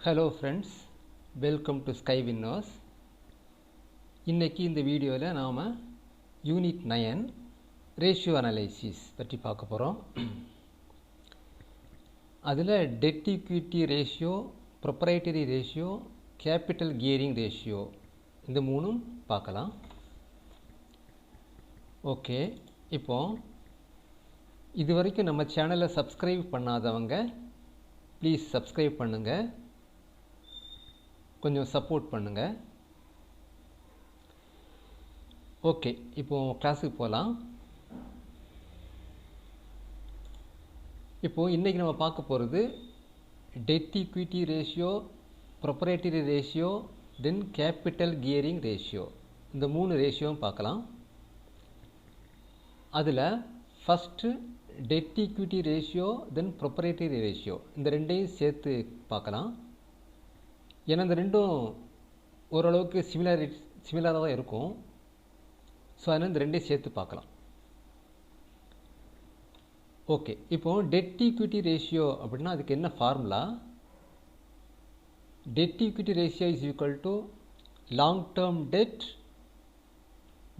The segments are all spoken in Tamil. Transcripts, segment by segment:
Hello friends, welcome to Sky Winners. இன்னைக்கு இந்த வீடியோவில் நாம் யூனிட் 9 ரேஷியோ அனலைசிஸ் பற்றி பார்க்க போகிறோம். அதில் dead equity ratio, proprietary ratio, capital gearing ratio இந்த மூணும் பார்க்கலாம். ஓகே, இப்போ இது வரைக்கும் நம்ம சேனலை சப்ஸ்கிரைப் பண்ணாதவங்க ப்ளீஸ் சப்ஸ்கிரைப் பண்ணுங்கள், கொஞ்சம் சப்போர்ட் பண்ணுங்கள். ஓகே, இப்போது கிளாஸுக்கு போகலாம். இப்போது இன்றைக்கி நம்ம பார்க்க போகிறது debt equity ratio, proprietary ratio, then capital gearing ratio, இந்த மூணு ரேஷியோவும் பார்க்கலாம். அதில் first debt equity ratio, then proprietary ratio, இந்த ரெண்டையும் சேர்த்து பார்க்கலாம். ஏன்னா இந்த ரெண்டும் ஓரளவுக்கு சிமிலராக தான் இருக்கும். ஸோ அதனால் இந்த ரெண்டையும் சேர்த்து பார்க்கலாம். ஓகே, இப்போது டெட் ஈக்விட்டி ரேஷியோ அப்படின்னா அதுக்கு என்ன formula? Debt equity ratio is equal to long term debt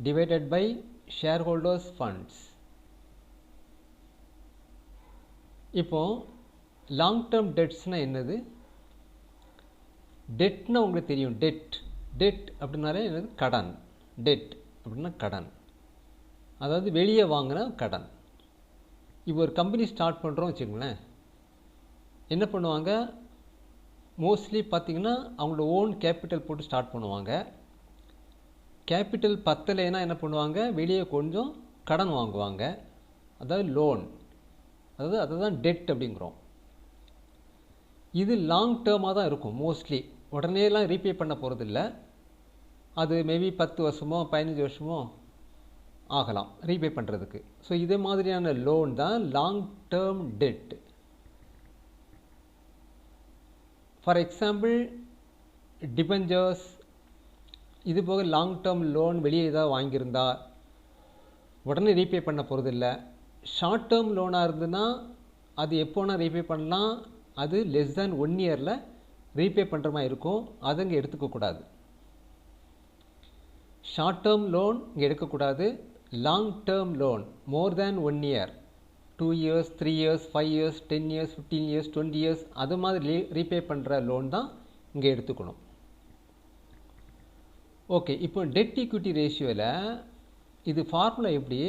divided by share holders funds. இப்போது லாங் டேர்ம் டெட்ஸ்னால் என்னது? டெட்னா உங்களுக்கு தெரியும், டெட் அப்படின்னாலே என்னது? கடன். டெட் அப்படின்னா கடன், அதாவது வெளியே வாங்கின கடன். இப்போ ஒரு கம்பெனி ஸ்டார்ட் பண்ணுறோம் வச்சுக்கோங்களேன், என்ன பண்ணுவாங்க? மோஸ்ட்லி பார்த்திங்கன்னா அவங்களோட ஓன் கேபிட்டல் போட்டு ஸ்டார்ட் பண்ணுவாங்க. கேபிட்டல் பத்தலைன்னா என்ன பண்ணுவாங்க? வெளியே கொஞ்சம் கடன் வாங்குவாங்க, அதாவது லோன், அதாவது அதை தான் டெட் அப்படிங்கிறோம். இது லாங் டேர்மாக தான் இருக்கும். மோஸ்ட்லி உடனேலாம் ரீபே பண்ண போகிறதில்ல. அது மேபி 10 வருஷமோ 15 வருஷமோ ஆகலாம் ரீபே பண்ணுறதுக்கு. ஸோ இதே மாதிரியான லோன் தான் long term dead. For example debentures, இது போக லாங் டேர்ம் லோன் வெளியே ஏதாவது வாங்கியிருந்தா உடனே ரீபே பண்ண போகிறதில்ல. ஷார்ட் டேர்ம் லோனாக இருந்ததுன்னா அது எப்போனா ரீபே பண்ணலாம், அது லெஸ் தேன் 1 இயரில் ரீபே பண்ணுற மாதிரி இருக்கும். அதை இங்கே எடுத்துக்கக்கூடாது. ஷார்ட் டேர்ம் லோன் இங்கே எடுக்கக்கூடாது. லாங் டேர்ம் லோன் மோர் தேன் 1 year, 2 years, 3 years, 5 years, 10 years, 15 years, 20 years, அது மாதிரி ரீபே பண்ணுற லோன் தான் இங்கே எடுத்துக்கணும். ஓகே, இப்போ டெட் ஈக்விட்டி ரேஷியோவில் இது ஃபார்முலா எப்படி?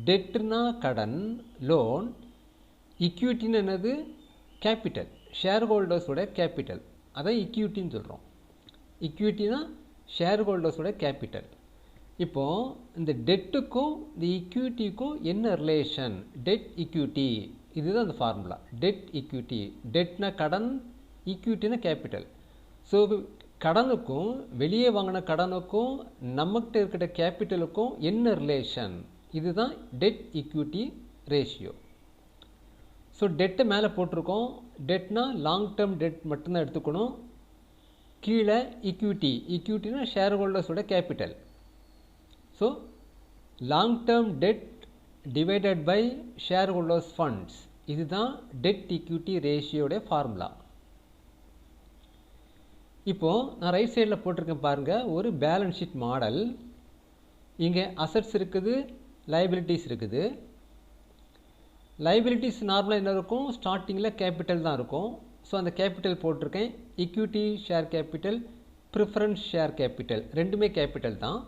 டெட்னா கடன், லோன், ஈக்விட்டின்னு என்னது? கேபிட்டல், ஷேர் ஹோல்டர்ஸோட கேபிட்டல், அதான் ஈக்விட்டின்னு சொல்கிறோம். ஈக்விட்டினா ஷேர் ஹோல்டர்ஸோட கேபிட்டல். இப்போது இந்த டெட்டுக்கும் இந்த ஈக்விட்டிக்கும் என்ன ரிலேஷன்? டெட் ஈக்விட்டி, இதுதான் அந்த ஃபார்முலா. டெட் ஈக்விட்டி, டெட்னா கடன், ஈக்விட்டினா கேபிட்டல். ஸோ கடனுக்கும் வெளியே வாங்கின கடனுக்கும் நம்மகிட்ட இருக்கிற கேபிட்டலுக்கும் என்ன ரிலேஷன்? இதுதான் டெட் ஈக்விட்டி ரேஷியோ. ஸோ டெட்டை மேலே போட்டிருக்கோம். டெட்னா லாங் டேர்ம் டெட் மட்டும்தான் எடுத்துக்கணும். கீழே ஈக்விட்டி, ஈக்விட்டினா ஷேர் ஹோல்டர்ஸோட capital. So long term debt divided by share holders funds, இதுதான் டெட் ஈக்விட்டி ரேஷியோடைய ஃபார்முலா. இப்போது நான் ரைட் சைடில் போட்டிருக்கேன் பாருங்கள், ஒரு பேலன்ஸ் ஷீட் மாடல். இங்கே அசட்ஸ் இருக்குது, லைபிலிட்டிஸ் இருக்குது. லைபிலிட்டிஸ் நார்மலாக என்ன இருக்கும்? ஸ்டார்டிங்கில் கேபிட்டல் தான் இருக்கும். ஸோ அந்த கேபிட்டல் போட்டிருக்கேன். Equity share capital, preference share capital, ரெண்டுமே கேபிட்டல் தான்.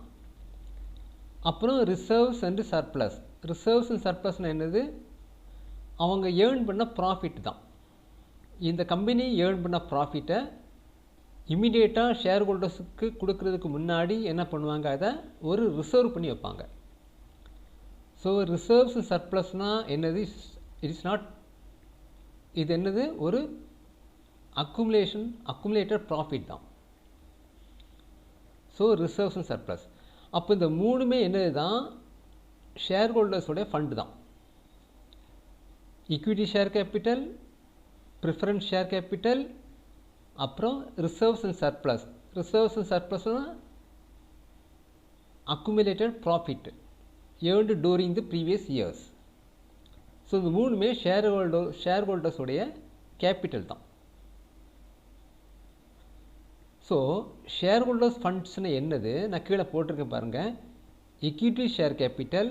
அப்புறம் reserves and surplus. Reserves and சர்ப்ளஸ்னால் என்னது? அவங்க ஏர்ன் பண்ண ப்ராஃபிட் தான். இந்த கம்பெனி ஏர்ன் பண்ண ப்ராஃபிட்டை இம்மிடியேட்டாக ஷேர் ஹோல்டர்ஸுக்கு கொடுக்கறதுக்கு முன்னாடி என்ன பண்ணுவாங்க? அதை ஒரு ரிசர்வ் பண்ணி வைப்பாங்க. ஸோ ரிசர்வ்ஸ் அண்ட் சர்ப்ளஸ்னால் என்னது? இட் இஸ் நாட், இது என்னது? ஒரு அக்குமுலேட்டட் ப்ராஃபிட் தான். So reserves and surplus. அப்போ இந்த மூணுமே என்னது தான்? ஷேர் ஹோல்டர்ஸோடைய ஃபண்டு தான். Equity share capital, preference share capital, அப்புறம் reserves and surplus. Reserves and சர்ப்ளஸ்னால் accumulated profit earned during the previous years. So இந்த மூணுமே ஷேர் ஹோல்டர்ஸோடைய கேபிட்டல் தான். ஸோ ஷேர் ஹோல்டர்ஸ் ஃபண்ட்ஸ்னு என்னது நான் கீழே போட்டிருக்கேன் பாருங்கள். equity share capital,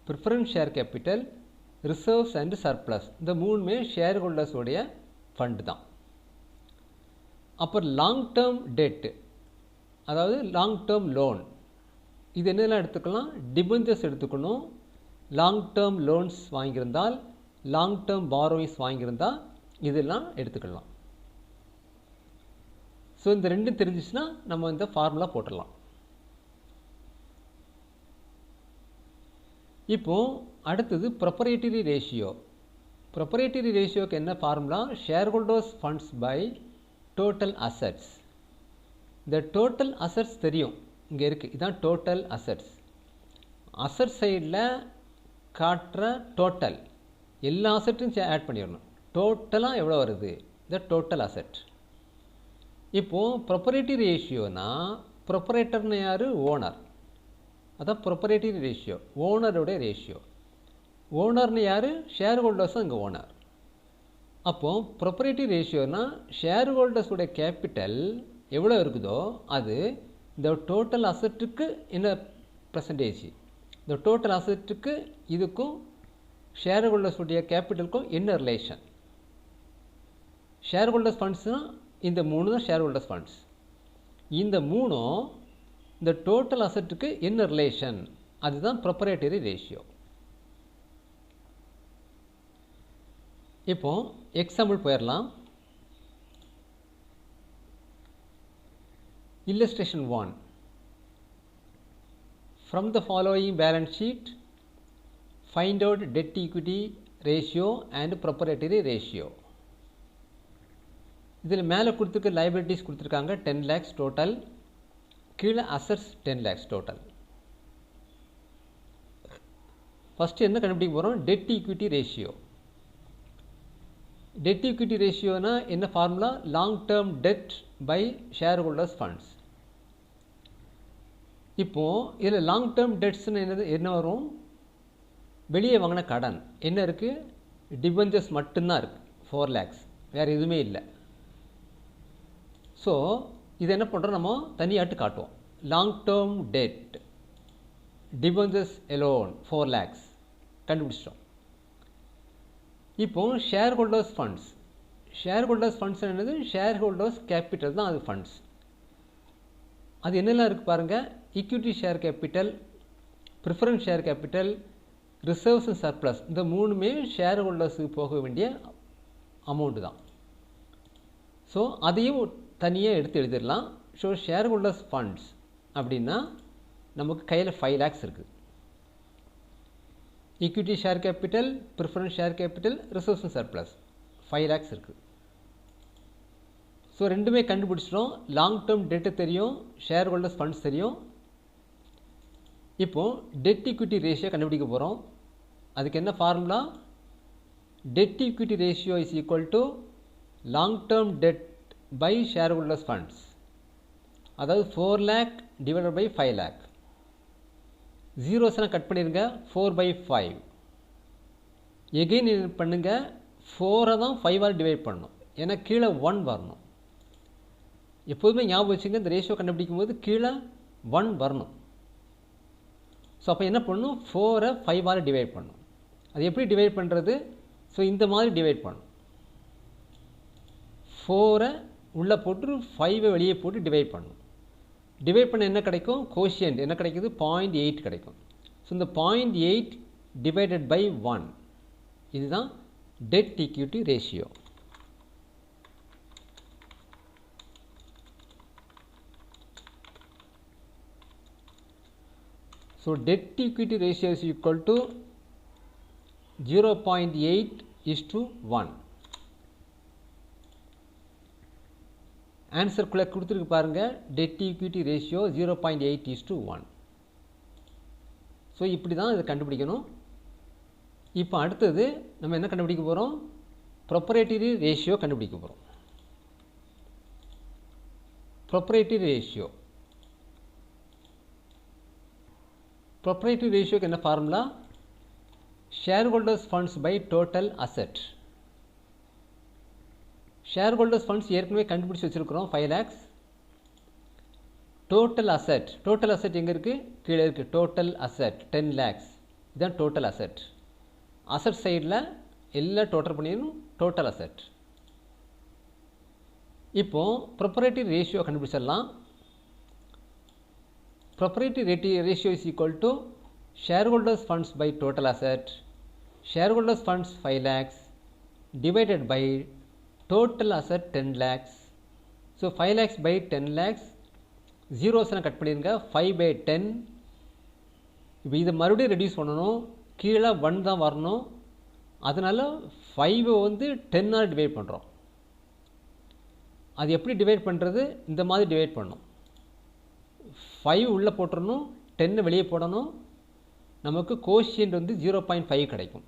preference share capital, reserves and surplus, இந்த மூணுமே ஷேர் ஹோல்டர்ஸோடைய ஃபண்டு தான். அப்புறம் லாங் டேர்ம் டெட்டு, அதாவது லாங் டேர்ம் லோன், இது என்னெல்லாம் எடுத்துக்கலாம்? டிபெஞ்சர்ஸ் எடுத்துக்கணும். லாங் டேர்ம் லோன்ஸ் வாங்கியிருந்தால், லாங் டேர்ம் பாரோயிங்ஸ் வாங்கியிருந்தால் இதெல்லாம் எடுத்துக்கலாம். ஸோ இந்த ரெண்டும் தெரிஞ்சிச்சுன்னா நம்ம இந்த ஃபார்முலா போட்டுடலாம். இப்போது அடுத்தது ப்ரொப்ரைட்டரி ரேஷியோ. ப்ரொப்ரைட்டரி ரேஷியோக்கு என்ன formula? Share holders funds by total assets. இந்த டோட்டல் அசட்ஸ் தெரியும், இங்கே இருக்குது, இதுதான் டோட்டல் அசட்ஸ். அசட் சைடில் காட்டுற டோட்டல் எல்லா அசட்டும் ஆட் பண்ணிடணும். டோட்டலாக எவ்வளோ வருது? இந்த டோட்டல் அசட். இப்போது ப்ரொப்ரைட்டரி ரேஷியோனா, ப்ரொப்ரைட்டர்னு யார்? ஓனர். அதான் ப்ரொப்ரைட்டரி ரேஷியோ, ஓனருடைய ரேஷியோ. ஓனர்னு யார்? ஷேர் ஹோல்டர்ஸ் தான் இங்கே ஓனர். அப்போது ப்ரொப்ரைட்டரி ரேஷியோனா ஷேர் ஹோல்டர்ஸுடைய கேபிட்டல் எவ்வளோ இருக்குதோ அது இந்த டோட்டல் அசட்டுக்கு என்ன பர்சன்டேஜ், இந்த டோட்டல் அசட்டுக்கு இதுக்கும் ஷேர் ஹோல்டர்ஸுடைய கேபிட்டலுக்கும் என்ன ரிலேஷன். ஷேர் ஹோல்டர்ஸ் ஃபண்ட்ஸ்னால் இந்த மூணு தான் ஷேர் ஹோல்டர்ஸ் ஃபண்ட்ஸ். இந்த மூணும் இந்த டோட்டல் அசட்டுக்கு என்ன ரிலேஷன், அதுதான் ப்ரொப்ரைட்டரி ரேஷியோ. இப்போ எக்ஸாம்பிள் போயிடலாம். Illustration 1. From the following balance sheet, find out debt equity ratio and proprietary ratio. இதில் மேலே கொடுத்துருக்க லைபிலிட்டிஸ் கொடுத்துருக்காங்க 10 lakhs டோட்டல், கீழே அசட்ஸ் 10 lakhs டோட்டல். ஃபஸ்ட்டு என்ன கண்டுபிடிக்க போகிறோம்? Debt equity ratio. Debt equity ரேஷியோனா என்ன formula? Long term debt by share holders funds. இப்போது இதில் லாங் டேர்ம் டெட்ஸ்ன்னு என்ன வரும்? வெளியே வாங்கின கடன் என்ன இருக்குது? டிபெஞ்சர்ஸ் மட்டும்தான் இருக்குது, 4 lakhs, வேறு எதுவுமே இல்லை. ஸோ இது என்ன பண்ணுறோம்? நம்ம தனியாட்டு காட்டுவோம். Long term debt, debentures alone 4 lakhs கண்டுபிடிச்சிட்டோம். இப்போ share holders funds. Share holders funds என்னது? ஷேர் ஹோல்டர்ஸ் கேபிட்டல் தான் அது ஃபண்ட்ஸ். அது என்னெல்லாம் இருக்குது பாருங்கள். Equity share capital, preference share capital, reserves and surplus, இந்த மூணுமே ஷேர் ஹோல்டர்ஸுக்கு போக வேண்டிய அமௌண்ட்டு தான். ஸோ அதையும் தனியாக எடுத்து எழுதிடலாம். ஸோ ஷேர் ஹோல்டர்ஸ் ஃபண்ட்ஸ் அப்படின்னா நமக்கு கையில் 5 lakhs இருக்குது. Equity share capital, preference share capital, reserves and surplus 5 lakhs இருக்குது. ஸோ ரெண்டுமே கண்டுபிடிச்சிட்டோம். லாங் டேர்ம் டெட்டு தெரியும், ஷேர் ஹோல்டர்ஸ் ஃபண்ட்ஸ் தெரியும். இப்போது டெட் ஈக்விட்டி ரேஷியோ கண்டுபிடிக்க போகிறோம். அதுக்கு என்ன formula? Debt equity ratio is equal to long term debt by share holders funds. அதாவது 4 lakh டிவைடட் பை 5 lakh. ஜீரோஸ்லாம் கட் பண்ணிடுங்க. 4/5. எகெயின் இது பண்ணுங்கள். 4 தான் 5ஆல் டிவைட் பண்ணணும், ஏன்னா கீழே 1 வரணும். எப்போதுமே ஞாபகம் வச்சுங்க, இந்த ரேஷியோ கண்டுபிடிக்கும் போது கீழே 1 வரணும். ஸோ அப்போ என்ன பண்ணணும்? 4ஐ 5ஆல் டிவைட் பண்ணணும். அது எப்படி டிவைட் பண்ணுறது? ஸோ இந்த மாதிரி டிவைட் பண்ணணும். 4ஐ உள்ளே போட்டு 5ஐ வெளியே போட்டு டிவைட் பண்ணணும். டிவைட் பண்ண என்ன கிடைக்கும்? கோஷியன்ட் என்ன கிடைக்குது? 0.8 கிடைக்கும். ஸோ இந்த 0.8 டிவைடட் பை 1, இதுதான் debt equity ratio. So dead equity ratio is equal to 0.8:1. ஆன்சருக்குள்ளே கொடுத்துருக்கு பாருங்கள். Dead equity ratio 0.8:1. ஸோ இப்படி தான் இதை கண்டுபிடிக்கணும். இப்போ அடுத்தது நம்ம என்ன கண்டுபிடிக்க போகிறோம்? ப்ரொப்ரைட்டரி ரேஷியோ கண்டுபிடிக்க போகிறோம். Proprietary ratio. ப்ரொப்ரைட்டரி ரேஷியோக்கு என்ன formula? Share holders funds by total asset. Share holders funds ஏற்கனவே கண்டுபிடிச்சி வச்சுருக்கிறோம் 5 lakhs. டோட்டல் அசெட் எங்கே இருக்குது? கீழே இருக்குது. Total asset 10 lakhs. இதுதான் டோட்டல் அசெட். அசெட் சைடில் எல்லாம் டோட்டல் பண்ணிடணும். Total asset. இப்போது ப்ரொப்ரைட்டரி ரேஷியோ கண்டுபிடிச்சிடலாம். Proprietary ratio is equal to shareholders funds by total asset, shareholders funds 5 lakhs divided by total asset 10 lakhs. So 5 lakhs by 10 lakhs ஜீரோஸ்லாம் கட் பண்ணிடுங்க. 5 by 10. இப்போ இதை மறுபடியும் ரெடியூஸ் பண்ணணும். கீழே 1 தான் வரணும். அதனால் 5 வந்து 10ஆல் டிவைட் பண்ணுறோம். அது எப்படி டிவைட் பண்ணுறது? இந்த மாதிரி டிவைட் பண்ணணும். 5 உள்ளே போட்டுடணும், 10 வெளியே போடணும். நமக்கு கோஷியன்ட் வந்து 0.5 கிடைக்கும்.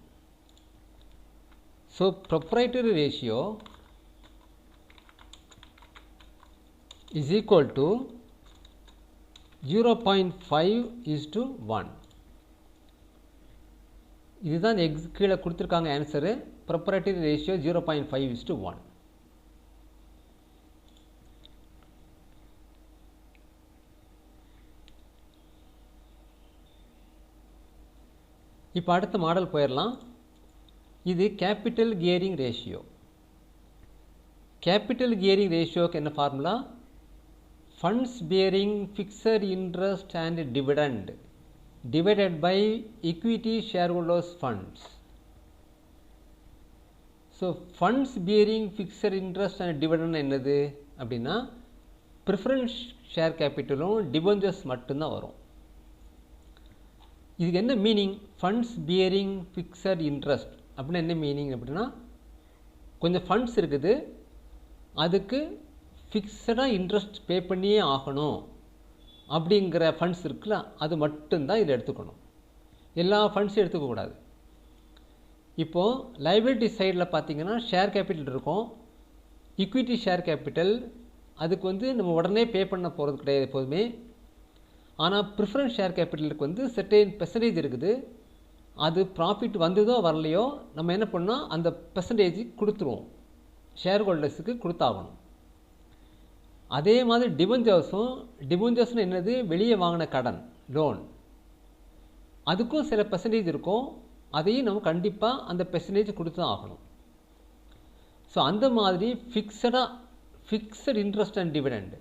So proprietary ratio is equal to 0.5:1. இதுதான் கீழே கொடுத்துருக்காங்க ஆன்சரு. Proprietary ratio 0.5:1. இப்போ அடுத்த மாடல் போயிடலாம். இது capital gearing ratio. Capital gearing ரேஷியோக்கு என்ன formula? Funds bearing fixed interest and dividend divided by equity shareholders funds. So funds bearing fixed interest and dividend என்னது அப்படின்னா ப்ரிஃபரன்ஸ் ஷேர் கேபிட்டலும் டிபெஞ்சர்ஸ் மட்டும்தான் வரும். இதுக்கு என்ன meaning? Funds bearing fixed interest அப்படின்னா என்ன மீனிங் அப்படின்னா, கொஞ்சம் ஃபண்ட்ஸ் இருக்குது, அதுக்கு ஃபிக்ஸடாக இன்ட்ரெஸ்ட் பே பண்ணியே ஆகணும் அப்படிங்கிற ஃபண்ட்ஸ் இருக்குல்ல, அது மட்டும்தான் இதில் எடுத்துக்கணும். எல்லா ஃபண்ட்ஸும் எடுத்துக்கக்கூடாது. இப்போது லைபிலிட்டி சைடில் பார்த்தீங்கன்னா ஷேர் கேபிட்டல் இருக்கும், ஈக்விட்டி ஷேர் கேபிட்டல். அதுக்கு வந்து நம்ம உடனே பே பண்ண போகிறது கிடையாது எப்போதுமே. ஆனால் ப்ரிஃபரன்ஸ் ஷேர் கேபிட்டலுக்கு வந்து செர்டைன் பெர்சன்டேஜ் இருக்குது. அது ப்ராஃபிட் வந்ததோ வரலையோ நம்ம என்ன பண்ணால் அந்த பெர்சன்டேஜ் கொடுத்துருவோம், ஷேர் ஹோல்டர்ஸுக்கு கொடுத்தாகணும். அதே மாதிரி டிபெஞ்சர்ஸ்னு என்னது? வெளியே வாங்கின கடன், லோன். அதுக்கும் சில பெர்சன்டேஜ் இருக்கும், அதையும் நம்ம கண்டிப்பாக அந்த பெர்சன்டேஜ் கொடுத்து தான் ஆகணும். ஸோ அந்த மாதிரி ஃபிக்ஸட் இன்ட்ரெஸ்ட் அண்ட் டிவிடெண்ட்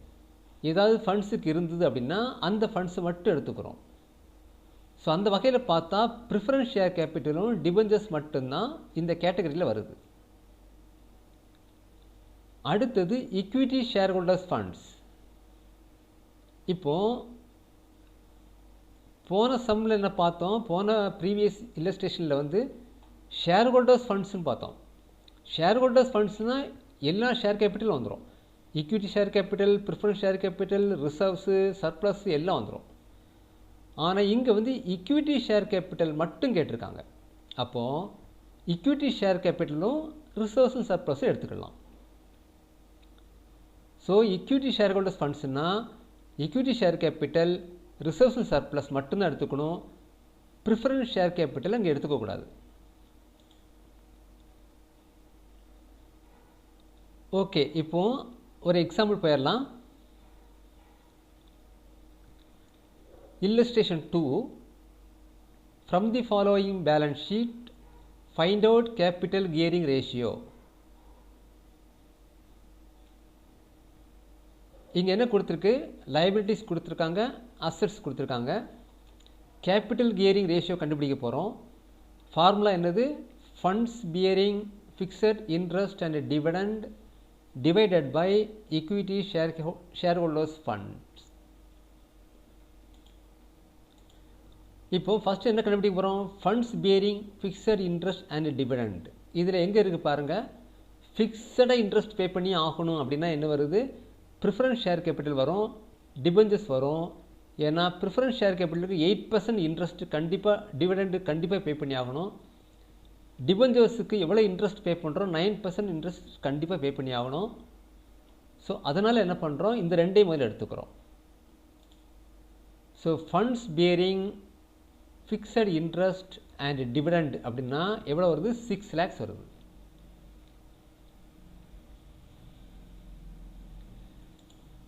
ஏதாவது ஃபண்ட்ஸுக்கு இருந்தது அப்படின்னா அந்த ஃபண்ட்ஸை மட்டும் எடுத்துக்கிறோம். ஸோ அந்த வகையில் பார்த்தா ப்ரிஃபரன்ஸ் ஷேர் கேபிட்டலும் டிபெஞ்சர்ஸ் மட்டும்தான் இந்த கேட்டகரியில் வருது. அடுத்தது ஈக்விட்டி ஷேர் ஹோல்டர்ஸ் ஃபண்ட்ஸ். இப்போது போன சம்மில் என்ன பார்த்தோம்? போன ப்ரீவியஸ் இல்லஸ்ட்ரேஷனில் வந்து ஷேர் ஹோல்டர்ஸ் ஃபண்ட்ஸ்னு பார்த்தோம். ஷேர் ஹோல்டர்ஸ் ஃபண்ட்ஸ்னால் எல்லா ஷேர் கேபிட்டலும் வந்துடும். Equity share capital, preference share capital, reserves, surplus எல்லாம் வந்துடும். ஆனால் இங்கே வந்து ஈக்விட்டி ஷேர் கேபிட்டல் மட்டும் கேட்டிருக்காங்க. அப்போது ஈக்விட்டி ஷேர் கேபிட்டலும் ரிசர்வ்ஸும் சர்ப்ளஸும் எடுத்துக்கலாம். ஸோ ஈக்விட்டி ஷேர் ஹோல்டர்ஸ் ஃபண்ட்ஸ்னால் equity share capital, reserves and surplus மட்டும்தான் எடுத்துக்கணும். ப்ரிஃபரன்ஸ் ஷேர் கேபிட்டல் அங்கே எடுத்துக்கக்கூடாது. ஓகே, இப்போது ஒரு எக்ஸாம்பிள் போயிடலாம். Illustration 2. From the following balance sheet, find out capital gearing ratio. இங்கே என்ன கொடுத்துருக்கு? லைபிலிட்டிஸ் கொடுத்துருக்காங்க, அசெட்ஸ் கொடுத்துருக்காங்க. கேபிட்டல் கியரிங் ரேஷியோ கண்டுபிடிக்க போகிறோம். ஃபார்முலா என்னது? Funds bearing fixed interest and dividend divided by equity share holders funds. இப்போது ஃபஸ்ட்டு என்ன கண்டுபிடிக்க போகிறோம்? Funds bearing fixed interest and dividend. இதில் எங்கே இருக்குது பாருங்கள். ஃபிக்ஸடாக இன்ட்ரெஸ்ட் பே பண்ணி ஆகணும் அப்படின்னா என்ன வருது? ப்ரிஃபரன்ஸ் ஷேர் கேபிட்டல் வரும், டிபெஞ்சர்ஸ் வரும். ஏன்னா ப்ரிஃபரன்ஸ் ஷேர் கேபிட்டலுக்கு 8% இன்ட்ரெஸ்ட் கண்டிப்பாக, டிவிடெண்ட் கண்டிப்பாக பே பண்ணி ஆகணும். டிபெஞ்சர்ஸுக்கு எவ்வளோ இன்ட்ரெஸ்ட் பே பண்ணுறோம்? 9% இன்ட்ரெஸ்ட் கண்டிப்பாக பே பண்ணி ஆகணும். ஸோ அதனால் என்ன பண்ணுறோம்? இந்த ரெண்டையும் முதல்ல எடுத்துக்கிறோம். So funds bearing fixed interest and dividend அப்படின்னா எவ்வளோ வருது? 6 lakhs வருது.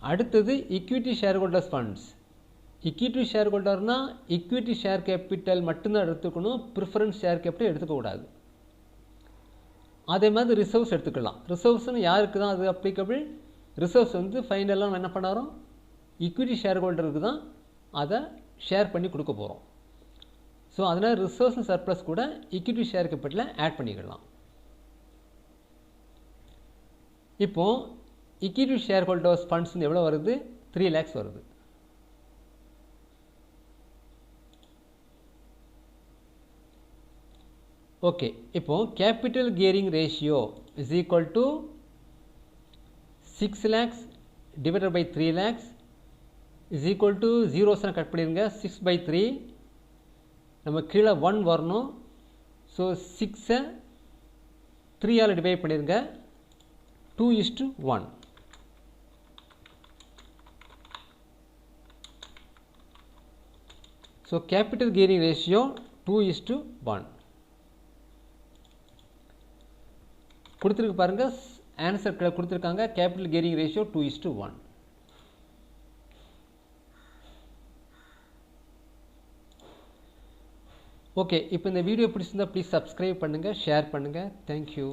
அடுத்தது equity shareholders funds. equity shareholderனா equity share capital மட்டும்தான் எடுத்துக்கணும், preference share capital எடுத்துக்கக்கூடாது. அதே மாதிரி ரிசர்வ்ஸ் எடுத்துக்கலாம். ரிசர்வ்ஸ்னு யாருக்கு தான் அது அப்ளிகபிள்? ரிசர்வ்ஸ் வந்து ஃபைனலாக என்ன பண்ணாரோம், ஈக்விட்டி ஷேர் ஹோல்டருக்கு தான் அதை ஷேர் பண்ணி கொடுக்க போகிறோம். ஸோ அதனால் ரிசர்வ்ஸ் சர்ப்ளஸ் கூட ஈக்விட்டி ஷேர் கேபிட்டலில் ஆட் பண்ணிக்கலாம். இப்போது ஈக்விட்டி ஷேர் ஹோல்டர்ஸ் ஃபண்ட்ஸ் எவ்வளோ வருது? 3 lakhs வருது. ஓகே, இப்போது capital gearing ratio is equal to 6 lakhs divided by 3 lakhs is equal to ஜீரோஸ்லாம் கட் பண்ணிடுங்க. 6/3 நம்ம கீழே 1 வரணும். ஸோ 6 3ஆல் டிவைட் பண்ணிடுங்க. 2:1. ஸோ கேபிட்டல் கியரிங் ரேஷியோ 2:1 கொடுத்துருக்கு பாருங்க. ஆன்சர் கொடுத்துருக்காங்க. Capital gearing ratio 2:1. ஓகே, இப்போ இந்த வீடியோ பிடிச்சிருந்தா ப்ளீஸ் சப்ஸ்கிரைப் பண்ணுங்கள், ஷேர் பண்ணுங்கள். தேங்க்யூ.